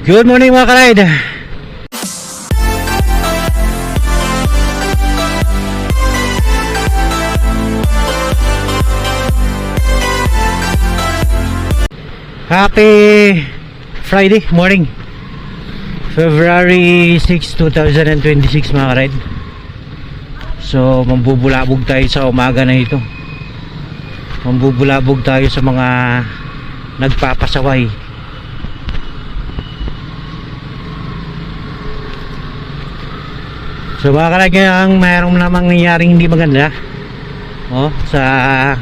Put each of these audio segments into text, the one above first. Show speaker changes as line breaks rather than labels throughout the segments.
Good morning mga ka-ride. Happy Friday morning, February 6, 2026 mga ka-ride. So mambubulabog tayo sa umaga na ito. Mambubulabog tayo sa mga nagpapasaway. So mga ka-ride, ngayong mayroong namang nangyaring hindi maganda sa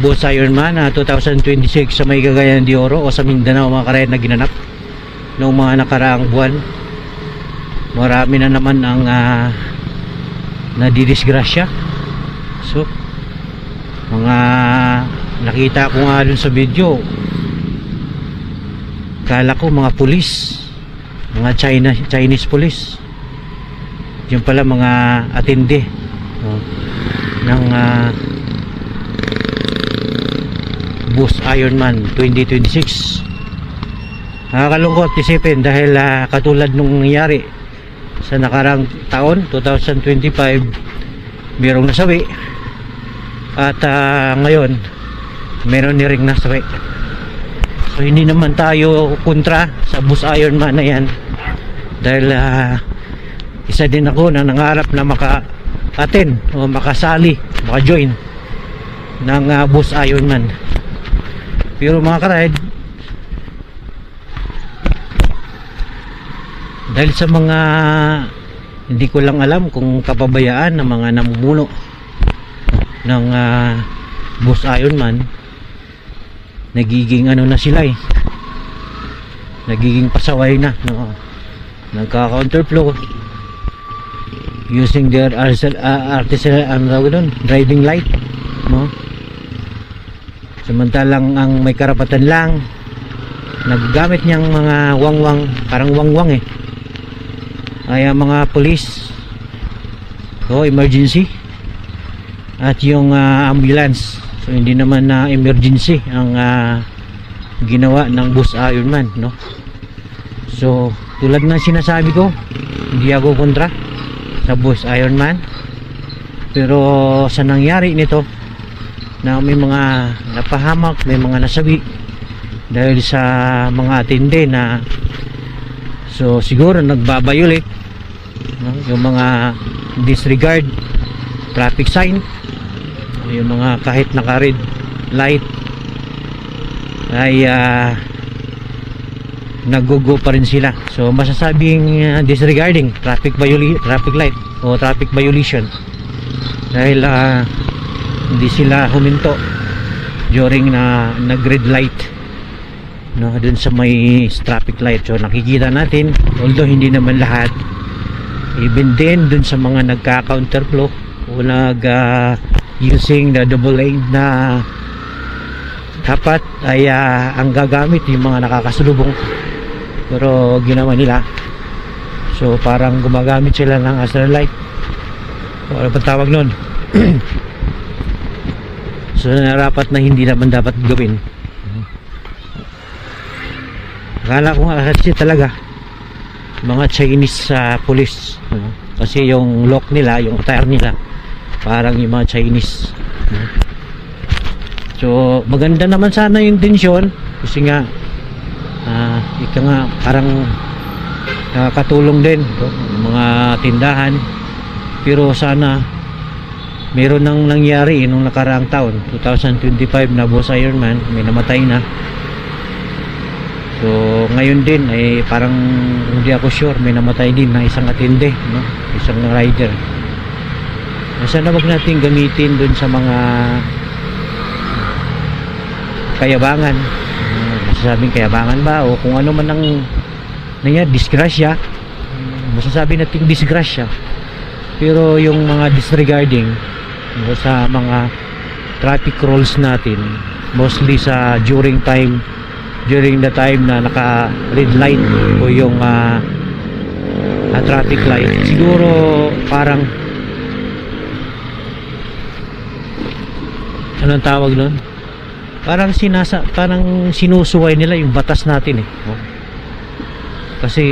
Boss Ironman 2026 sa may Cagayan de Oro o sa Mindanao mga ka-ride na ginanap noong mga nakaraang buwan. Marami na naman ang nadidisgrasya. So mga nakita ko nga dun sa video, kala ko mga pulis, mga Chinese police, yung pala mga atinde ng Boss Ironman 2026. Nakakalungkot isipin dahil katulad nung nangyari sa nakarang taon 2025, mayroong nasawi at ngayon meron niring nasawi. So hindi naman tayo kontra sa Boss Ironman na yan, dahil isa din ako na nangarap na maka-attend o makasali, maka-join ng Boss Ironman. Pero mga ka-ride, dahil sa mga hindi ko lang alam kung kapabayaan ng mga namumuno ng Boss Ironman, nagiging ano na sila nagiging pasaway na, nagka-counterflow using their artisanal driving light, samantalang ang may karapatan lang naggamit niyang mga wangwang, parang wangwang ay ang mga police emergency at yung ambulance. So hindi naman na emergency ang ginawa ng Boss Ironman, So tulad ng sinasabi ko, hindi ako kontra sa Boss Ironman, pero sa nangyari nito na may mga napahamak, may mga nasawi dahil sa mga atinde na siguro nagbabayolate, yung mga disregard traffic sign, yung mga kahit naka-red light ay nag-go pa rin sila. So masasabing disregarding traffic light o traffic violation dahil hindi sila huminto during na nag-red light dun sa may traffic light. So nakikita natin, although hindi naman lahat, even din dun sa mga nagka-counterflow o using the double lane na dapat ay ang gagamit yung mga nakakasalubong, pero ginawa nila, so parang gumagamit sila ng hazard light o ano pa tawag nun. So narapat na hindi naman dapat gawin. Akala ko nga kasi talaga mga Chinese police, kasi yung lock nila, yung attire nila parang yung mga Chinese. So maganda naman sana yung intensyon, kasi nga ika nga parang nakakatulong din yung mga tindahan, pero sana meron nang nangyari nung nakaraang taon 2025 na Boss Ironman, may namatay na. So ngayon din ay parang hindi ako sure, may namatay din na isang atinde, isang rider. Sana wag natin gamitin dun sa mga kayabangan, masasabing kayabangan ba o kung ano man ang disgrasya, masasabi natin disgrasya. Pero yung mga disregarding sa mga traffic rules natin, mostly during the time na naka red light o yung traffic light, siguro parang anong tawag nun, parang sinusuway nila yung batas natin kasi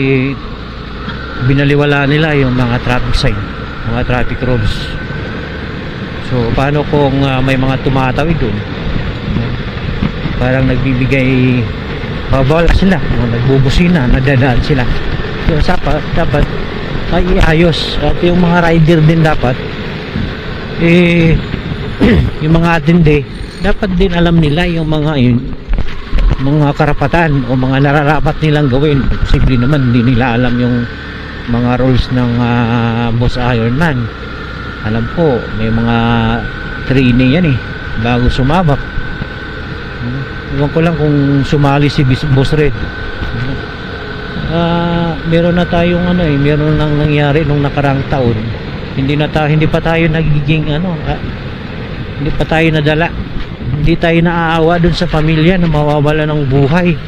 binaliwala nila yung mga traffic sign, mga traffic rules. So paano kung may mga tumatawid doon, parang nagbibigay, babawala sila, nagbubusina, nadadaan sila. So dapat ay iayos, at yung mga rider din dapat yung mga atinde dapat din alam nila yung mga karapatan o mga nararapat nilang gawin. Posible naman hindi nila alam yung mga rules ng Boss Ironman. Alam ko may mga training yan bago sumabak. Iwan ko lang kung sumali si Boss Red. Meron na tayong meron nang nangyari nung nakarang taon. Hindi pa tayo nagiging hindi pa tayo nadala, hindi tayo naaawa dun sa pamilya na mawawala ng buhay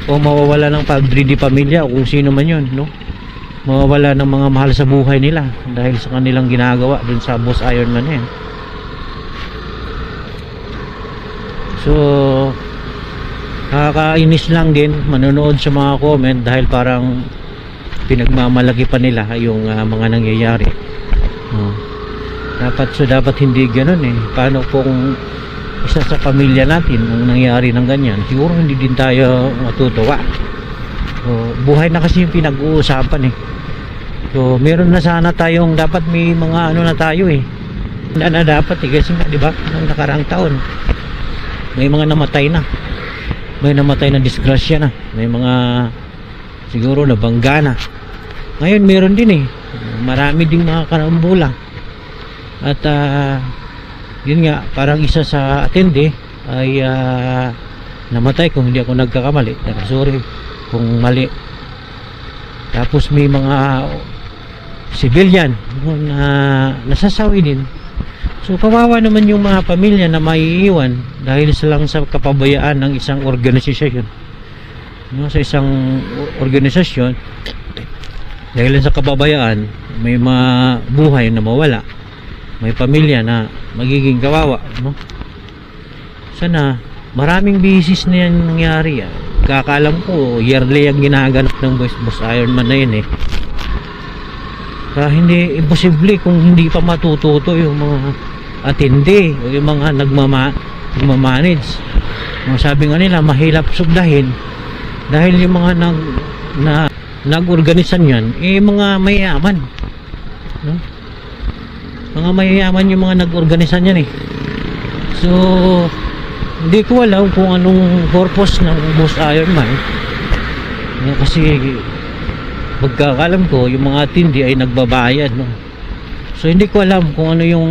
o mawawala ng padre di pamilya o kung sino man yun, no? Mawawala ng mga mahal sa buhay nila dahil sa kanilang ginagawa dun sa Boss Ironman yan. So nakakainis lang din manonood sa mga comment dahil parang pinagmamalaki pa nila yung mga nangyayari. Dapat hindi ganoon Paano kung isa sa pamilya natin ang nangyari ng ganyan? Siguro hindi din tayo matutuwa. Buhay na kasi yung pinag-uusapan So meron na sana tayong, dapat may mga na tayo na dapat kasi nga, di ba, nung nakaraang taon may mga namatay na, may namatay na disgrasya na, may mga siguro nabangga na. Ngayon meron din marami ding mga karambulan. At yun nga, parang isa sa atende ay namatay, kung hindi ako nagkakamali. Sorry kung mali. Tapos may mga civilian na nasasawi din. So kawawa naman yung mga pamilya na maiiwan dahil lang sa kapabayaan ng isang organisasyon. Sa isang organisasyon, dahil sa kapabayaan, may mga buhay na mawala, may pamilya na magiging kawawa, Sana maraming bisis na yan nangyari. Kakaalam ko yearly ang ginaganap ng Boss Ironman na yun Kaya hindi imposible kung hindi pa matututo yung mga atinde o yung mga nagmamanage. Sabi nga nila mahirap sugdahin dahil yung mga nag-organisan yan mga mayayaman, mga mayayaman yung mga nag-organisan yan So hindi ko alam kung anong purpose ng Boss Ironman kasi pagkakalam ko yung mga atindi ay nagbabayad So hindi ko alam kung ano yung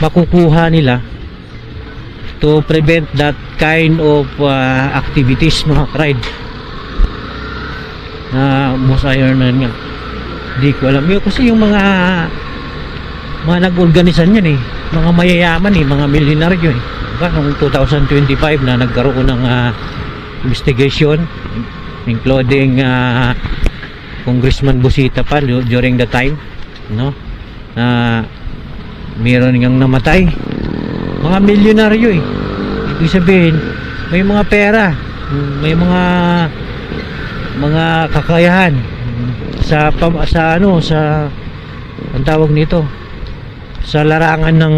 makukuha nila to prevent that kind of activities, ride na Boss Ironman nga. Hindi ko alam yun kasi yung mga nag-organisan yan mga mayayaman mga milyonaryo noong 2025 na nagkaroon ng investigation including Congressman Busita pa during the time mayroon ngang namatay, mga milyonaryo ibig sabihin may mga pera, may mga kakayahan sa ang tawag nito, sa larangan ng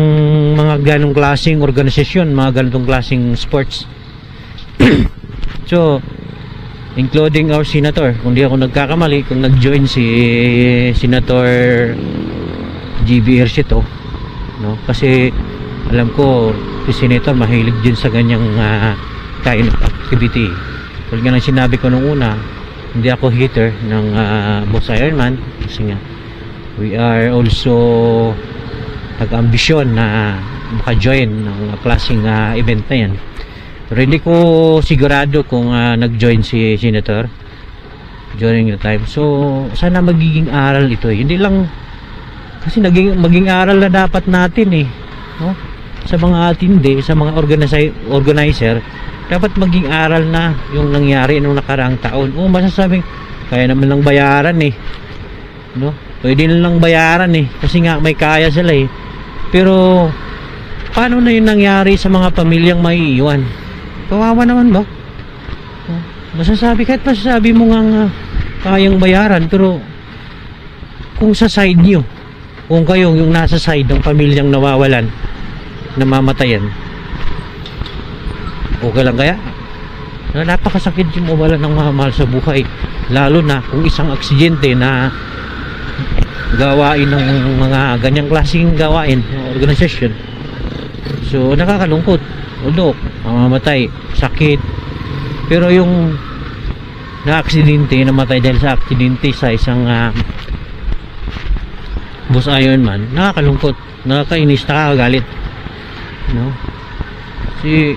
mga ganong klaseng organisasyon, mga ganong klaseng sports. So including our senator, kung di ako nagkakamali, kung nag-join si Senator GB Ercito, kasi alam ko si Senator mahilig din sa ganyang kind of activity. Tulad nga ng sinabi ko nung una, hindi ako hater ng Boss Ironman kasi nga we are also nag-ambisyon na maka-join ng klaseng event na yan. Pero hindi ko sigurado kung nag-join si Senator during the time. So sana magiging aral ito hindi lang kasi maging aral na dapat natin sa mga atinde, sa mga organizer, dapat maging aral na yung nangyari nung nakaraang taon. Masasabing kaya naman lang bayaran pwede lang bayaran kasi nga may kaya sila pero paano na yung nangyari sa mga pamilyang maiiwan? Kawawa naman ba? Kahit masasabi mo nga kayang bayaran. Pero kung sa side nyo, kung kayo yung nasa side ng pamilyang nawawalan, namamatayan, okay lang kaya? Napakasakit yung mawala ng mahal sa buhay, lalo na kung isang aksidente na gawain ng mga ganyang klaseng gawain, organisasyon. So nakakalungkot, ulok, mamamatay, sakit. Pero yung na-aksidente, namatay dahil sa aksidente sa isang bus Ironman, nakakalungkot, nakakainis, nakakagalit, no? Si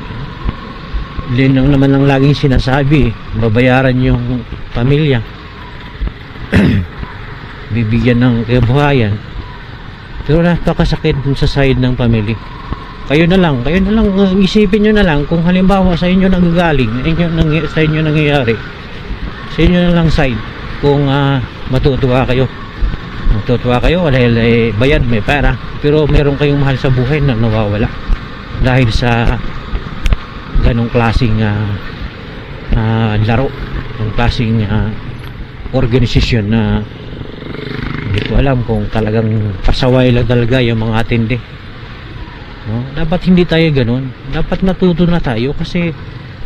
Lin lang naman ang laging sinasabi, babayaran yung pamilya, bibigyan ng kabuhayan. Pero napakasakit dun sa side ng family. Kayo na lang isipin nyo na lang kung halimbawa sa inyo nanggagaling, sa inyo nangyayari, sa inyo na lang side, kung matutuwa kayo, dahil bayad, may pera, pero meron kayong mahal sa buhay na nawawala dahil sa ganong klaseng laro, ng klaseng organisasyon na hindi ko alam kung talagang pasaway lang talaga yung mga atinde, no? Dapat hindi tayo ganun, dapat natuto na tayo kasi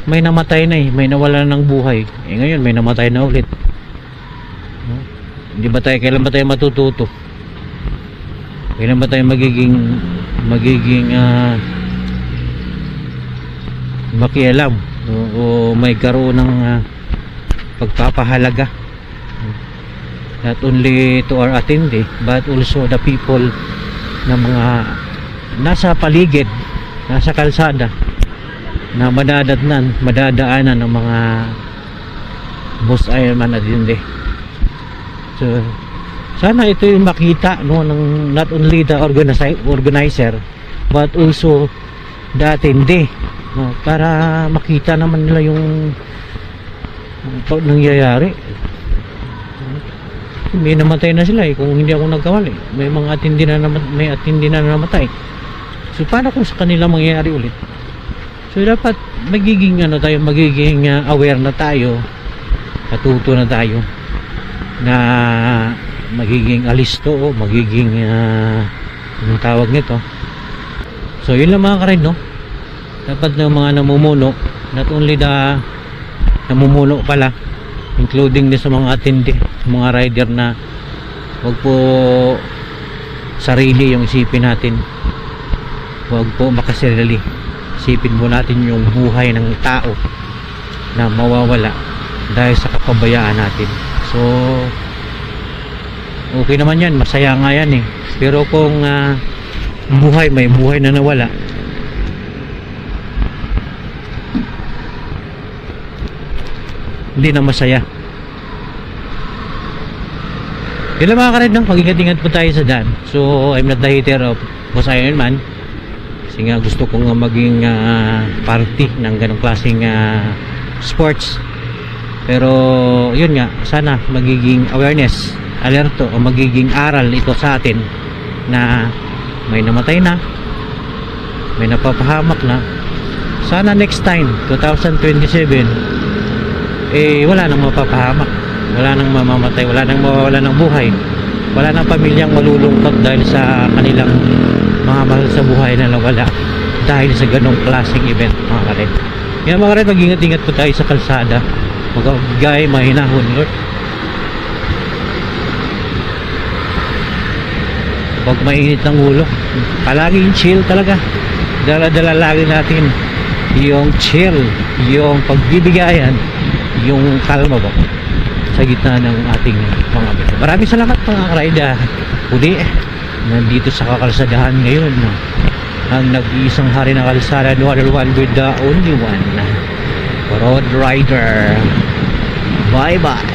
may namatay na may nawala ng buhay, ngayon may namatay na ulit, no? Hindi ba tayo, kailan ba tayo matututo? Kailan ba tayo magiging makialam, o may karoon ng pagpapahalaga, not only to our attendee but also the people na mga nasa paligid, nasa kalsada, na madadaanan ng mga bus Ironman attendee. So sana ito yung makita, no, ng not only the organizer but also the attendee, no, para makita naman nila yung nangyayari. May namatay na sila kung hindi ako nagkamali, may mga attendee na namatay. So paano kung sa kanila mangyayari ulit? So dapat magiging aware na tayo, matuto na tayo, na magiging alisto, o magiging anong tawag nito. So yun lang mga ka-ride, no? Dapat ng mga namumuno, not only the namumuno pala, including din sa mga attendee, mga rider, na wag po sarili yung isipin natin, wag po makasarili, isipin mo natin yung buhay ng tao na mawawala dahil sa kapabayaan natin. So okay naman yan, masaya nga yan pero kung may buhay na nawala, hindi na masaya. Yun lang mga ka-ride, mag-ingat-ingat po tayo sa daan. So I'm not the hater of Boss Ironman, kasi nga gusto ko nga maging party ng ganong klaseng sports. Pero yun nga, sana magiging awareness, alerto, o magiging aral ito sa atin na may namatay na, may napapahamak na. Sana next time 2027 wala nang mapapahamak, wala nang mamamatay, wala nang mawawalan ng buhay, wala nang pamilyang malulungkot dahil sa kanilang mga mahal sa buhay na nawala dahil sa ganong klaseng event, mga ka-ride. Kaya mga ka-ride, mag-ingat-ingat po tayo sa kalsada, mag-gay, mahinahon, Lord. Huwag mainit ng ulo, palaging chill talaga, dala-dala lagi natin yung chill, yung pagbibigayan, yung kalma ba sa gitna ng ating mga bito. Maraming salamat mga ka-ride. Uli nandito sa kakalsadahan ngayon, ang nag-iisang hari ng kalsada, one with the only one, Road Rider. Bye bye.